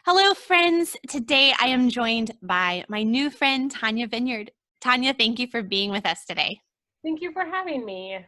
Hello, friends. Today I am joined by my new friend, Tawnya Vinyard. Tawnya, thank you for being with us today. Thank you for having me.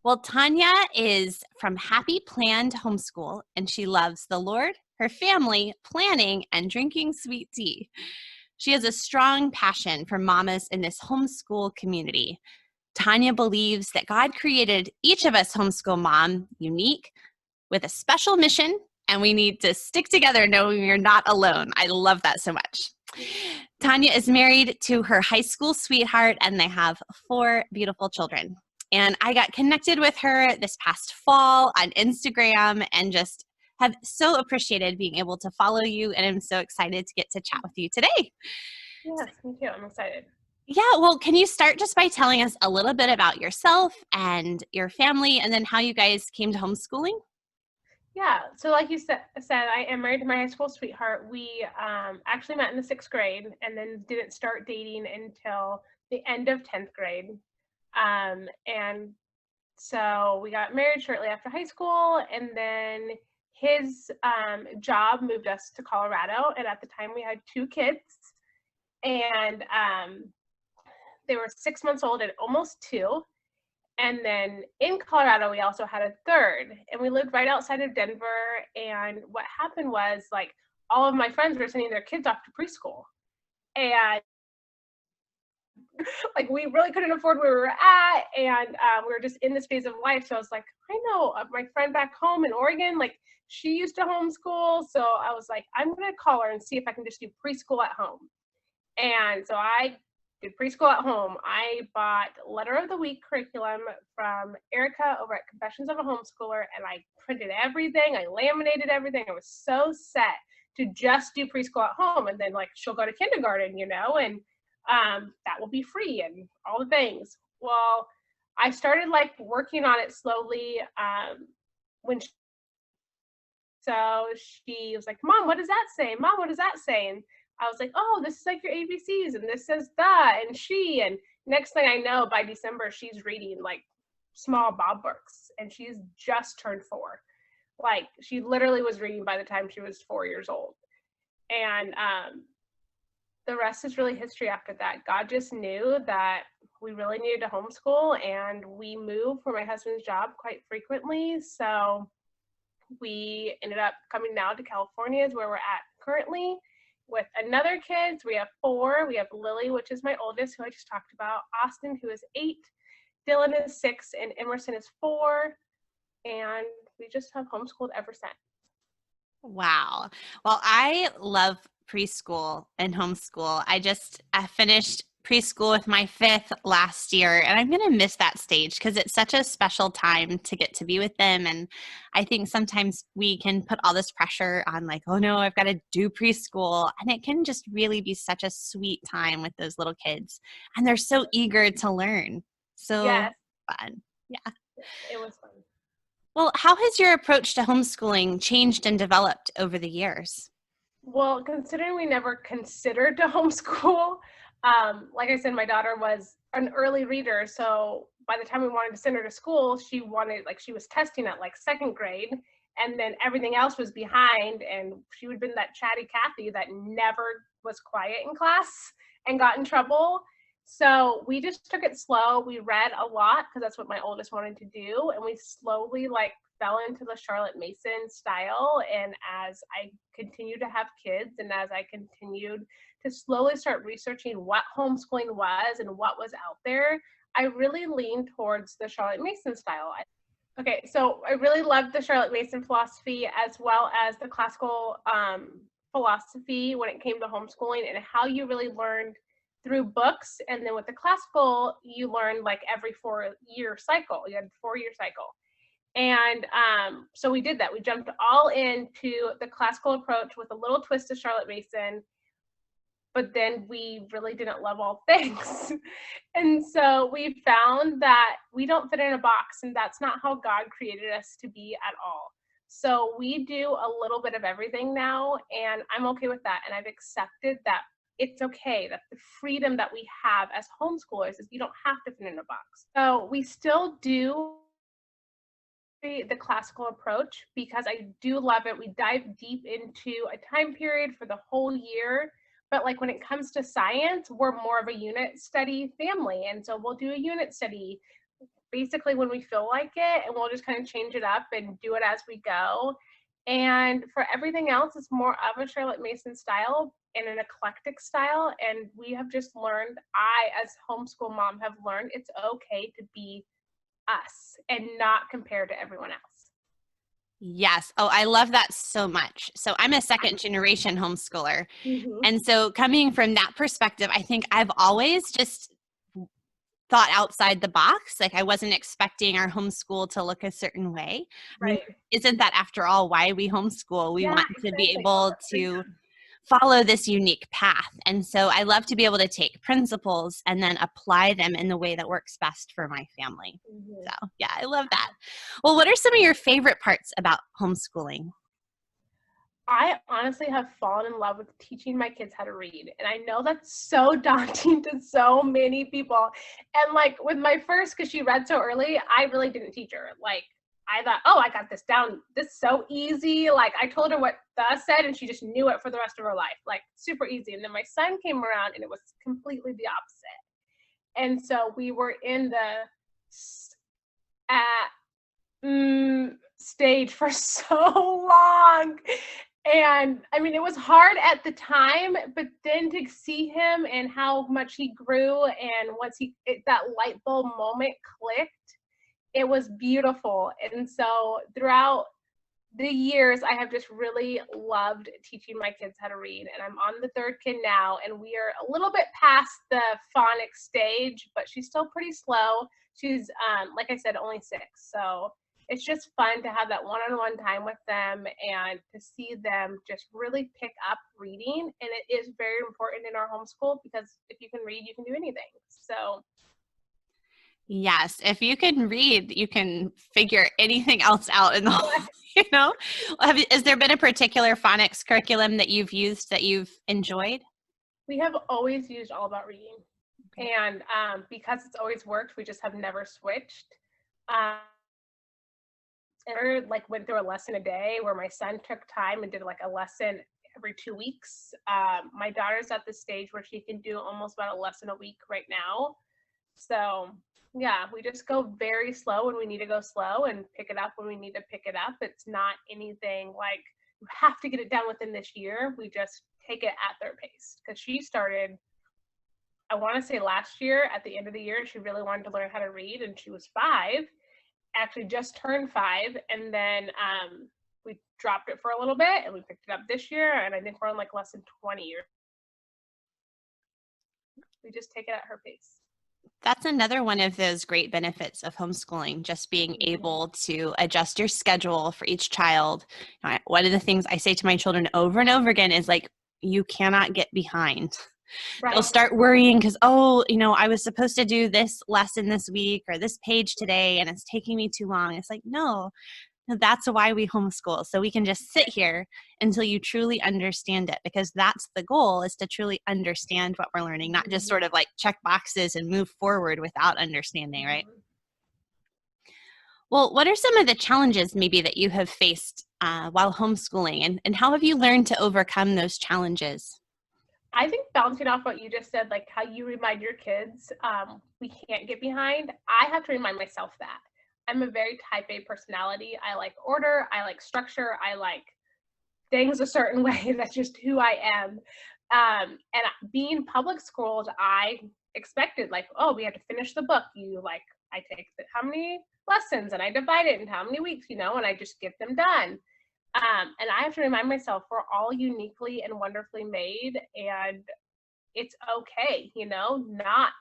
Well, Tawnya is from Happy Planned Homeschool, and she loves the Lord, her family, planning, and drinking sweet tea. She has a strong passion for mamas in this homeschool community. Tawnya believes that God created each of us homeschool mom unique with a special mission, and we need to stick together knowing you're not alone. I love that so much. Tawnya is married to her high school sweetheart, and they have 4 beautiful children. And I got connected with her this past fall on Instagram and just have so appreciated being able to follow you, and I'm so excited to get to chat with you today. Yes, me too. I'm excited. Yeah, well, can you start just by telling us a little bit about yourself and your family, and then how you guys came to homeschooling? Yeah, so like you said, I am married to my high school sweetheart. We actually met in the 6th grade and then didn't start dating until the end of 10th grade. And so we got married shortly after high school, and then his job moved us to Colorado. And at the time, we had 2 kids, and they were 6 months old and almost 2. And then in Colorado, we also had a third, and we lived right outside of Denver. And what happened was, like, all of my friends were sending their kids off to preschool, and like we really couldn't afford where we were at, and we were just in this phase of life. So I was like, I know my friend back home in Oregon, like she used to homeschool, so I was like, I'm gonna call her and see if I can just do preschool at home. And so I did preschool at home. I bought letter of the week curriculum from Erica over at Confessions of a Homeschooler, and I printed everything. I laminated everything. I was so set to just do preschool at home, and then like she'll go to kindergarten, and that will be free and all the things. Well, I started like working on it slowly. When she, so she was like, "Mom, what does that say? Mom, what does that say?" And I was like, "Oh, this is like your ABCs, and this says that, and she." And next thing I know, by December, she's reading like small Bob books, and she's just turned 4. Like she literally was reading by the time she was 4 years old. And the rest is really history after that. God just knew that we really needed to homeschool, and we moved for my husband's job quite frequently. So we ended up coming now to California, is where we're at currently, with another kids. We have 4. We have Lily, which is my oldest, who I just talked about, Austin, who is 8, Dylan is 6, and Emerson is 4. And we just have homeschooled ever since. Wow. Well, I love preschool and homeschool. I finished preschool with my 5th last year, and I'm going to miss that stage because it's such a special time to get to be with them. And I think sometimes we can put all this pressure on, like, oh no, I've got to do preschool. And it can just really be such a sweet time with those little kids. And they're so eager to learn. So Yes, fun. Yeah. it was fun. Well, how has your approach to homeschooling changed and developed over the years? Well, considering we never considered to homeschool, like I said, my daughter was an early reader. So by the time we wanted to send her to school, she was testing at like 2nd grade. And then everything else was behind. And she would have been that chatty Kathy that never was quiet in class and got in trouble. So we just took it slow. We read a lot because that's what my oldest wanted to do. And we slowly like fell into the Charlotte Mason style. And as I continued to have kids, and as I continued to slowly start researching what homeschooling was and what was out there, I really leaned towards the Charlotte Mason style. Okay, so I really loved the Charlotte Mason philosophy, as well as the classical philosophy when it came to homeschooling, and how you really learned through books. And then with the classical, you learned like every 4-year cycle. You had a 4-year cycle. And so we did that. We jumped all into the classical approach with a little twist of Charlotte Mason, but then we really didn't love all things. And so we found that we don't fit in a box, and that's not how God created us to be at all. So we do a little bit of everything now, and I'm okay with that. And I've accepted that it's okay, that the freedom that we have as homeschoolers is you don't have to fit in a box. So we still do the classical approach because I do love it. We dive deep into a time period for the whole year. But like when it comes to science, we're more of a unit study family. And so we'll do a unit study basically when we feel like it, and we'll just kind of change it up and do it as we go. And for everything else, it's more of a Charlotte Mason style and an eclectic style. And we have just learned, I, as homeschool mom, have learned it's okay to be us and not compare to everyone else. Yes. Oh, I love that so much. So I'm a second generation homeschooler. Mm-hmm. And so coming from that perspective, I think I've always just thought outside the box. Like I wasn't expecting our homeschool to look a certain way. Right. I mean, isn't that after all why we homeschool? We want to be exactly. able to follow this unique path. And so I love to be able to take principles and then apply them in the way that works best for my family. Mm-hmm. So yeah, I love that. Well, what are some of your favorite parts about homeschooling? I honestly have fallen in love with teaching my kids how to read. And I know that's so daunting to so many people. And like with my first, because she read so early, I really didn't teach her. Like I thought, oh, I got this down. This is so easy. Like I told her what the said and she just knew it for the rest of her life. Like super easy. And then my son came around and it was completely the opposite. And so we were in the stage for so long. And I mean, it was hard at the time, but then to see him and how much he grew, and once that light bulb moment clicked, it was beautiful. And so throughout the years, I have just really loved teaching my kids how to read. And I'm on the third kid now, and we are a little bit past the phonics stage, but she's still pretty slow. She's, like I said, only 6. So it's just fun to have that one-on-one time with them and to see them just really pick up reading. And it is very important in our homeschool because if you can read, you can do anything. So yes, if you can read, you can figure anything else out in the whole, you know. Has there been a particular phonics curriculum that you've used that you've enjoyed? We have always used All About Reading. Okay. And because it's always worked, we just have never switched. And like went through a lesson a day where my son took time and did like a lesson every 2 weeks. My daughter's at the stage where she can do almost about a lesson a week right now. So yeah, we just go very slow when we need to go slow and pick it up when we need to pick it up. It's not anything like you have to get it done within this year. We just take it at their pace because she started, I want to say last year at the end of the year, she really wanted to learn how to read and she was 5. Actually just turned 5, and then we dropped it for a little bit and we picked it up this year, and I think we're on like lesson 20 or we just take it at her pace. That's another one of those great benefits of homeschooling, just being able to adjust your schedule for each child. One of the things I say to my children over and over again is like, you cannot get behind. Right. They'll start worrying because, oh, you know, I was supposed to do this lesson this week or this page today and it's taking me too long. It's like, no, that's why we homeschool. So we can just sit here until you truly understand it, because that's the goal, is to truly understand what we're learning, not just sort of like check boxes and move forward without understanding, right? Well, what are some of the challenges maybe that you have faced while homeschooling, and how have you learned to overcome those challenges? I think bouncing off what you just said, like how you remind your kids, we can't get behind. I have to remind myself that. I'm a very type A personality. I like order. I like structure. I like things a certain way. That's just who I am. And being public schooled, I expected like, oh, we have to finish the book. I take how many lessons and I divide it into how many weeks, you know, and I just get them done. And I have to remind myself we're all uniquely and wonderfully made, and it's okay, you know, not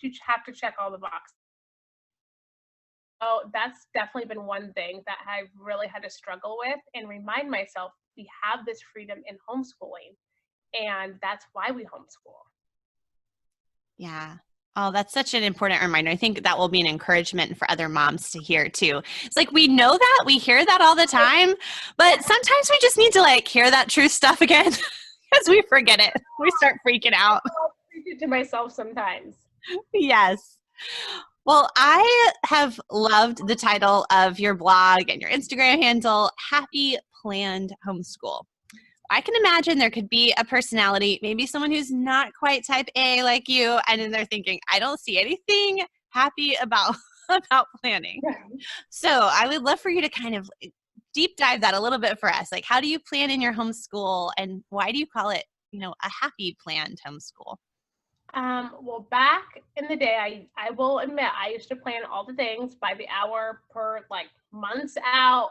to have to check all the boxes. So that's definitely been one thing that I've really had to struggle with and remind myself we have this freedom in homeschooling, and that's why we homeschool. Yeah. Oh, that's such an important reminder. I think that will be an encouragement for other moms to hear too. It's like, we know that, we hear that all the time, but sometimes we just need to like hear that true stuff again because we forget it. We start freaking out. I'll preach it to myself sometimes. Yes. Well, I have loved the title of your blog and your Instagram handle, Happy Planned Homeschool. I can imagine there could be a personality, maybe someone who's not quite type A like you, and then they're thinking, I don't see anything happy about about planning. So I would love for you to kind of deep dive that a little bit for us. Like, how do you plan in your homeschool, and why do you call it, a happy planned homeschool? Well, back in the day, I will admit I used to plan all the things by the hour per like months out.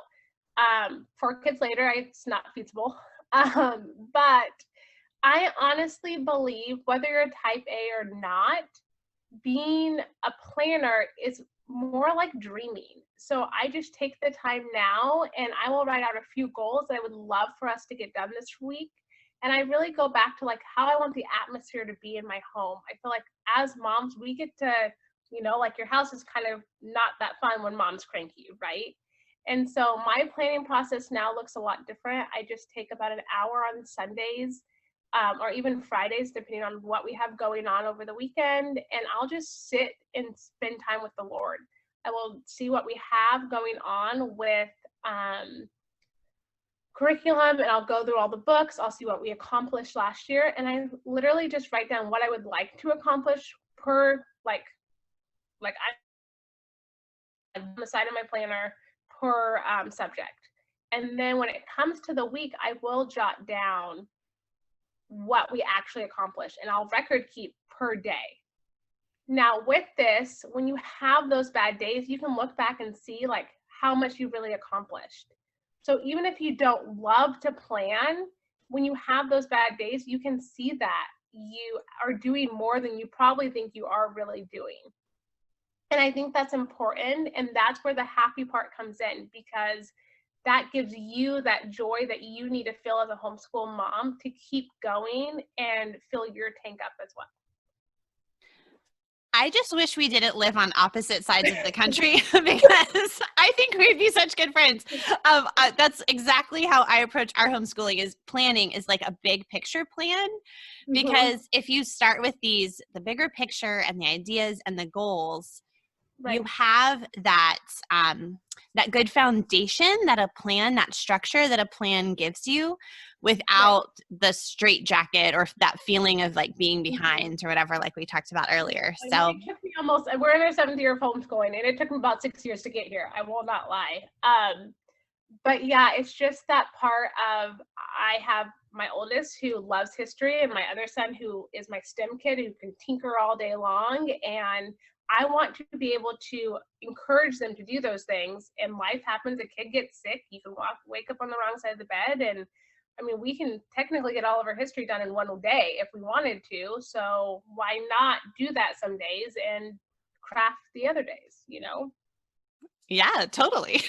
4 kids later, it's not feasible. But I honestly believe whether you're type A or not, being a planner is more like dreaming. So I just take the time now and I will write out a few goals that I would love for us to get done this week. And I really go back to like how I want the atmosphere to be in my home. I feel like as moms, we get to, like your house is kind of not that fun when mom's cranky, right? And so my planning process now looks a lot different. I just take about an hour on Sundays, or even Fridays, depending on what we have going on over the weekend. And I'll just sit and spend time with the Lord. I will see what we have going on with curriculum, and I'll go through all the books. I'll see what we accomplished last year. And I literally just write down what I would like to accomplish per, like I'm on the side of my planner per subject. And then when it comes to the week, I will jot down what we actually accomplished, and I'll record keep per day. Now with this, when you have those bad days, you can look back and see like how much you really accomplished. So even if you don't love to plan, when you have those bad days, you can see that you are doing more than you probably think you are really doing. And I think that's important, and that's where the happy part comes in, because that gives you that joy that you need to feel as a homeschool mom to keep going and fill your tank up as well. I just wish we didn't live on opposite sides of the country because I think we'd be such good friends. That's exactly how I approach our homeschooling. Is planning is like a big picture plan, because if you start with the bigger picture and the ideas and the goals, you have that that good foundation that structure that a plan gives you, without the straitjacket or that feeling of like being behind or whatever, like we talked about earlier. So it took me we're in our 7th year of homeschooling, and it took me about 6 years to get here. I will not lie. But yeah, it's just that part of, I have my oldest who loves history, and my other son who is my STEM kid who can tinker all day long. And I want to be able to encourage them to do those things. And life happens, a kid gets sick, you can wake up on the wrong side of the bed. And I mean, we can technically get all of our history done in one day if we wanted to. So why not do that some days and craft the other days, Yeah, totally.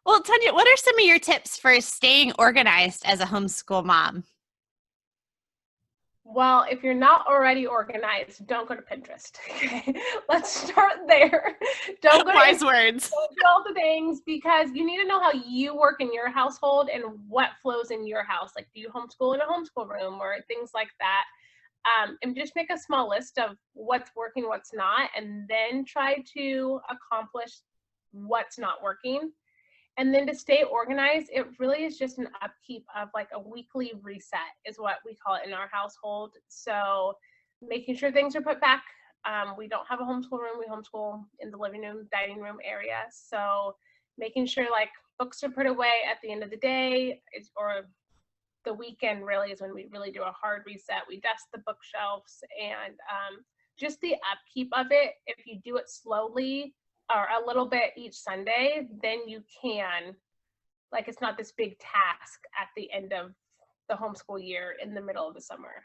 Well, Tawnya, what are some of your tips for staying organized as a homeschool mom? Well, if you're not already organized, don't go to Pinterest. Okay, let's start there. Don't go Wise words. Don't do all the things, because you need to know how you work in your household and what flows in your house. Like, do you homeschool in a homeschool room or things like that? And just make a small list of what's working, what's not, and then try to accomplish what's not working. And then to stay organized, it really is just an upkeep of like a weekly reset is what we call it in our household. So making sure things are put back. We don't have a homeschool room. We homeschool in the living room, dining room area. So making sure like books are put away at the end of the day, or the weekend really is when we really do a hard reset. We dust the bookshelves, and just the upkeep of it. If you do it slowly, or a little bit each Sunday, then you can, like, it's not this big task at the end of the homeschool year in the middle of the summer.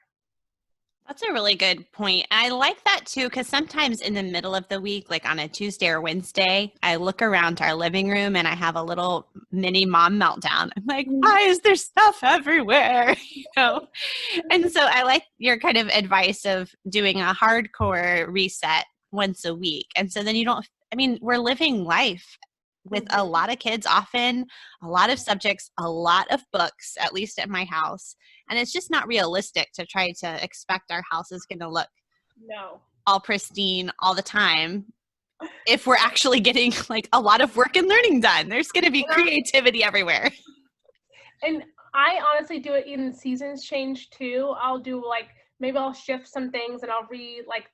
That's a really good point. I like that too, because sometimes in the middle of the week, like on a Tuesday or Wednesday, I look around to our living room and I have a little mini mom meltdown. I'm like, why is there stuff everywhere? And so I like your kind of advice of doing a hardcore reset once a week. And so then we're living life with a lot of kids, often a lot of subjects, a lot of books, at least at my house. And it's just not realistic to try to expect our house is going to look all pristine all the time if we're actually getting like a lot of work and learning done. There's going to be creativity everywhere. And I honestly do it even seasons change too. I'll do like, maybe I'll shift some things and I'll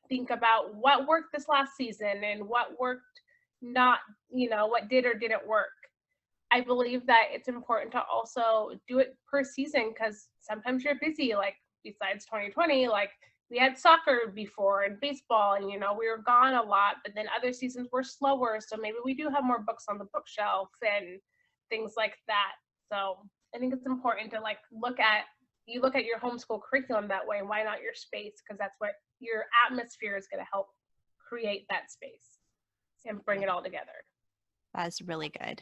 think about what worked this last season and what worked not, what did or didn't work. I believe that it's important to also do it per season because sometimes you're busy, like besides 2020, like we had soccer before and baseball and, we were gone a lot, but then other seasons were slower. So maybe we do have more books on the bookshelf and things like that. So I think it's important to look at your homeschool curriculum that way. Why not your space? Because that's what your atmosphere is going to help create that space and bring it all together. That's really good.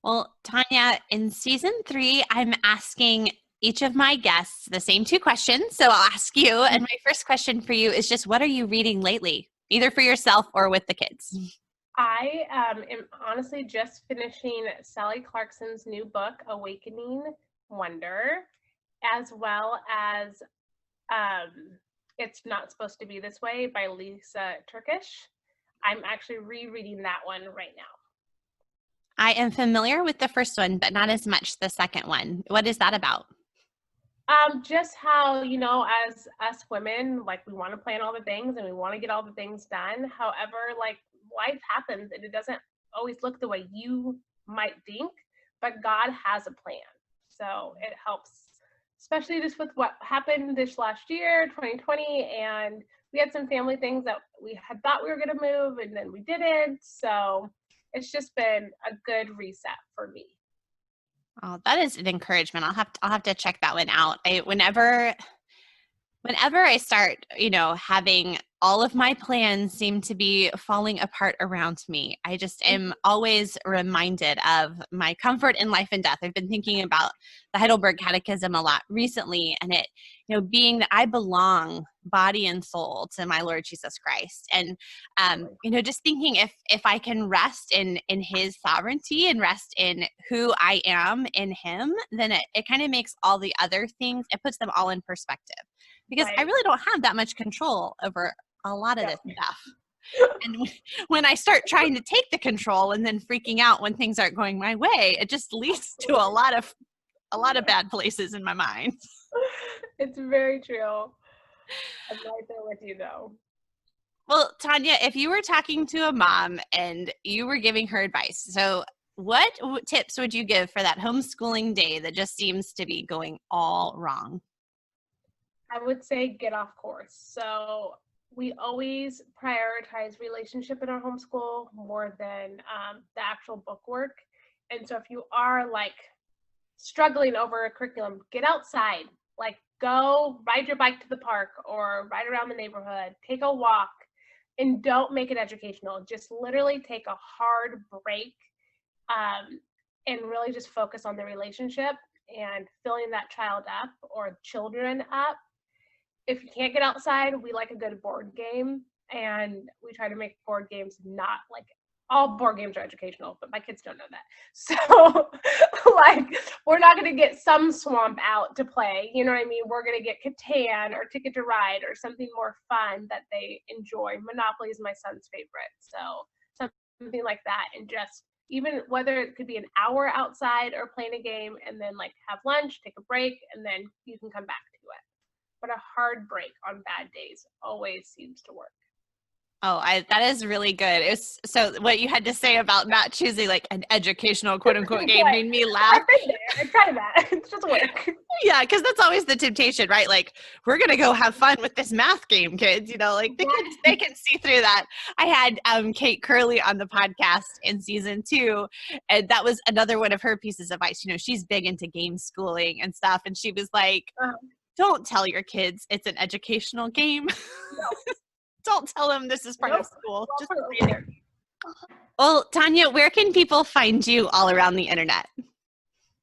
Well, Tawnya, in season 3, I'm asking each of my guests the same 2 questions. So I'll ask you, and my first question for you is just, what are you reading lately, either for yourself or with the kids? I am honestly just finishing Sally Clarkson's new book, Awakening Wonder, as well as It's Not Supposed to Be This Way by Lisa Turkish. I'm actually rereading that one right now. I am familiar with the first one, but not as much the second one. What is that about? Just how, as us women, we want to plan all the things and we want to get all the things done. However, life happens and it doesn't always look the way you might think, but God has a plan. So it helps, especially just with what happened this last year, 2020, and we had some family things that we had thought we were going to move and then we didn't. So it's just been a good reset for me. Oh, that is an encouragement. I'll have to check that one out. Whenever I start, having all of my plans seem to be falling apart around me, I just am always reminded of my comfort in life and death. I've been thinking about the Heidelberg Catechism a lot recently, and it, being that I belong body and soul to my Lord Jesus Christ. And, just thinking if I can rest in his sovereignty and rest in who I am in him, then it kind of makes all the other things, it puts them all in perspective. Because I really don't have that much control over a lot of this stuff. And when I start trying to take the control and then freaking out when things aren't going my way, it just leads to a lot of bad places in my mind. It's very true. I'm right there with you, though. Well, Tawnya, if you were talking to a mom and you were giving her advice, so what tips would you give for that homeschooling day that just seems to be going all wrong? I would say get off course. So we always prioritize relationship in our homeschool more than the actual book work. And so if you are struggling over a curriculum, get outside, go ride your bike to the park or ride around the neighborhood, take a walk, and don't make it educational. Just literally take a hard break and really just focus on the relationship and filling that child up or children up. If you can't get outside, we like a good board game, and we try to make board games not all board games are educational, but my kids don't know that. So we're not going to get some swamp out to play. You know what I mean? We're going to get Catan or Ticket to Ride or something more fun that they enjoy. Monopoly is my son's favorite. So something like that. And just even whether it could be an hour outside or playing a game and then have lunch, take a break, and then you can come back to it. But a hard break on bad days always seems to work. Oh, that is really good. So what you had to say about not choosing an educational quote unquote game made me laugh. I've been there. I tried that. It's just work. Yeah, because that's always the temptation, right? We're gonna go have fun with this math game, kids. The kids, they can see through that. I had Kate Curley on the podcast in season 2, and that was another one of her pieces of advice. She's big into game schooling and stuff, and she was like, don't tell your kids it's an educational game. No. Don't tell them this is part of school. Just say it. Well, Tawnya, where can people find you all around the internet?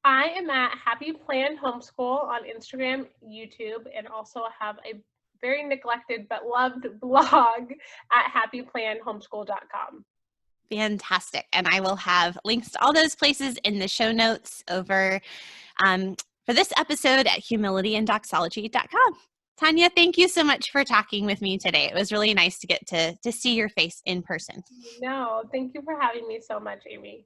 I am at Happy Planned Homeschool on Instagram, YouTube, and also have a very neglected but loved blog at happyplannedhomeschool.com. Fantastic. And I will have links to all those places in the show notes over for this episode at humilityanddoxology.com. Tawnya, thank you so much for talking with me today. It was really nice to get to see your face in person. No, thank you for having me so much, Amy.